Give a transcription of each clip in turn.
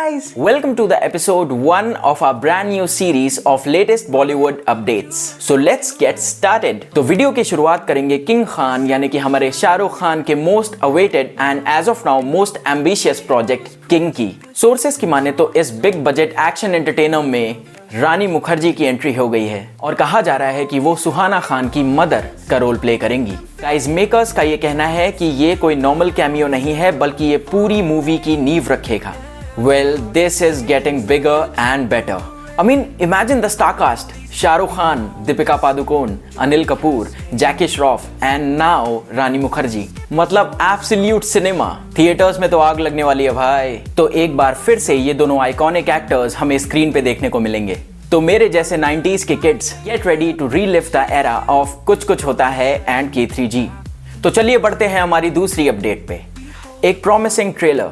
guys, welcome to the episode 1 of our brand new series of latest Bollywood updates. So let's get started. तो video की शुरुआत करेंगे king Khan यानी कि हमारे शाहरुख खान के most awaited and as of now most ambitious project King की। Sources की माने तो इस बिग बजट एक्शन एंटरटेनर में रानी मुखर्जी की एंट्री हो गई है और कहा जा रहा है कि वो सुहाना खान की मदर का रोल प्ले करेंगी। गाइस, मेकर्स का ये कहना है कि ये कोई नॉर्मल कैमियो नहीं है बल्कि ये पूरी मूवी की नींव रखेगा। Well, this is getting bigger and better. I mean, imagine the star cast: Shahrukh Khan, Deepika Padukone, Anil Kapoor, Jackie Shroff, and now रानी मुखर्जी। मतलब एब्सोल्यूट सिनेमा। थिएटर्स में तो आग लगने वाली है भाई। तो एक बार फिर से ये दोनों आइकॉनिक एक्टर्स हमें स्क्रीन पे देखने को मिलेंगे। तो मेरे जैसे 90s के kids get ready to relive the era of Kuch Kuch होता है एंड K3G। तो चलिए बढ़ते हैं हमारी दूसरी अपडेट पे। एक प्रॉमिसिंग ट्रेलर,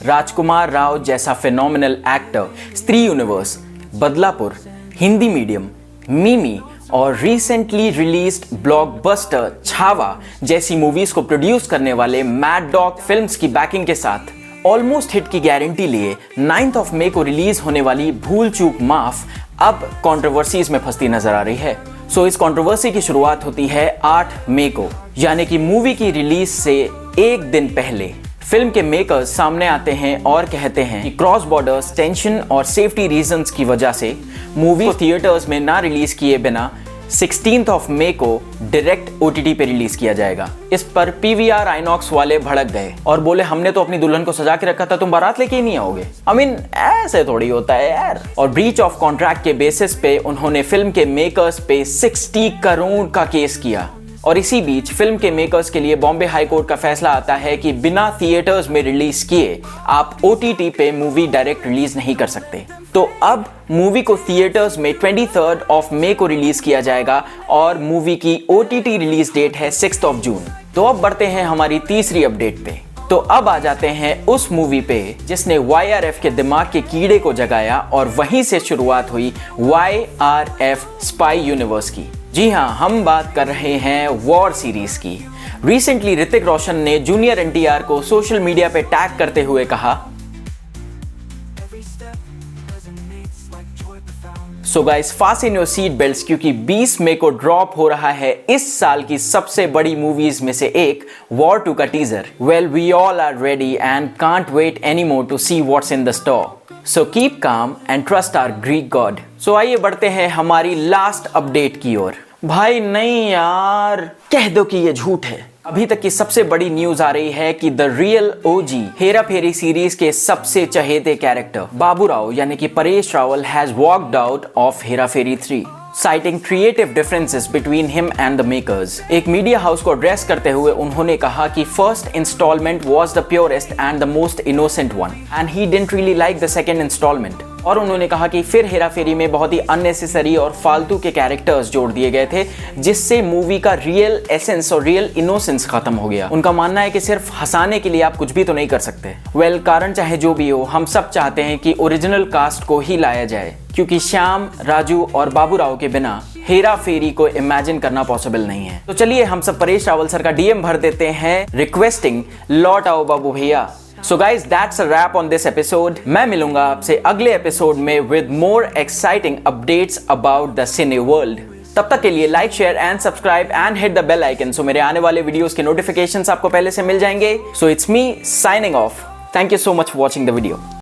राजकुमार राव जैसा फिनोमिनल एक्टर, स्त्री यूनिवर्स, बदलापुर, हिंदी मीडियम, मिमी और रिसेंटली रिलीज्ड ब्लॉकबस्टर छावा जैसी मूवीज को प्रोड्यूस करने वाले मैड डॉग फिल्म्स की बैकिंग के साथ ऑलमोस्ट हिट की गारंटी लिए 9 मई को रिलीज होने वाली भूल चूक माफ अब कंट्रोवर्सीज में फंसती नजर आ रही है। सो इस कंट्रोवर्सी की शुरुआत होती है 8 मई को, यानी कि मूवी की रिलीज से एक दिन पहले। फिल्म के मेकर्स सामने आते हैं और कहते हैं कि क्रॉस बॉर्डर्स टेंशन और सेफ्टी रीजंस की वजह से मूवी को थिएटर्स में ना रिलीज किए बिना 16 मई को डायरेक्ट OTT पे रिलीज किया जाएगा। इस पर PVR आइनॉक्स वाले भड़क गए और बोले हमने तो अपनी दुल्हन को सजा के रखा था, तुम बारात लेके ही नहीं आओगे। I mean, ऐसे थोड़ी होता है यार। और ब्रीच ऑफ कॉन्ट्रैक्ट के बेसिस पे उन्होंने फिल्म के मेकर्स पे 60 करोड़ का केस किया। और इसी बीच फिल्म के मेकर्स के लिए बॉम्बे हाई कोर्ट का फैसला आता है कि बिना थिएटर्स में रिलीज किए आप OTT पे मूवी डायरेक्ट रिलीज नहीं कर सकते। तो अब मूवी को थिएटर्स में 23 मई को रिलीज किया जाएगा और मूवी की OTT रिलीज डेट है 6 जून। तो अब बढ़ते हैं हमारी तीसरी अपडेट पे। तो अब आ जाते हैं उस मूवी पे जिसने YRF के दिमाग के कीड़े को जगाया और वहीं से शुरुआत हुई YRF स्पाई यूनिवर्स की। जी हाँ, हम बात कर रहे हैं वॉर सीरीज की। रिसेंटली ऋतिक रोशन ने जूनियर NTR को सोशल मीडिया पे टैग करते हुए कहा, so guys fasten your seat belts क्योंकि 20 मई को ड्रॉप हो रहा है इस साल की सबसे बड़ी मूवीज में से एक वॉर 2 का teaser. Well, we all are ready and can't wait anymore to see what's in the store. So keep calm and trust our Greek god. सो आइए बढ़ते हैं हमारी लास्ट अपडेट की ओर। भाई नहीं यार, कह दो कि ये झूठ है। अभी तक की सबसे बड़ी न्यूज आ रही है कि the real OG Hera Pheri series के सबसे चहेते कैरेक्टर बाबू राव यानी कि Paresh Rawal has walked out of Hera Pheri 3, citing creative differences between him and the makers। एक मीडिया हाउस को एड्रेस करते हुए उन्होंने कहा कि first instalment was the purest and the most innocent one and he didn't really like the second installment। और उन्होंने कहा कि फिर हेरा फेरी में बहुत ही अननेसेसरी और फालतू के कैरेक्टर्स जोड़ दिए गए थे जिससे मूवी का रियल एसेंस और रियल इनोसेंस खत्म हो गया। उनका मानना है कि सिर्फ हंसाने के लिए आप कुछ भी तो नहीं कर सकते। वेल, कारण चाहे जो भी हो, हम सब चाहते हैं कि ओरिजिनल कास्ट को ही लाया जाए क्योंकि श्याम, राजू और बाबू राव के बिना हेरा फेरी को इमेजिन करना पॉसिबल नहीं है। तो चलिए हम सब परेश रावल सर का DM भर देते हैं रिक्वेस्टिंग लौट आओ बाबू भैया। So guys, that's a wrap on this episode। मैं मिलूंगा आपसे अगले एपिसोड में with more exciting updates about the cine world। तब तक के लिए like, share and subscribe and hit the bell icon so मेरे आने वाले वीडियोस के नोटिफिकेशंस आपको पहले से मिल जाएंगे। So it's me signing off। Thank you so much for watching the video।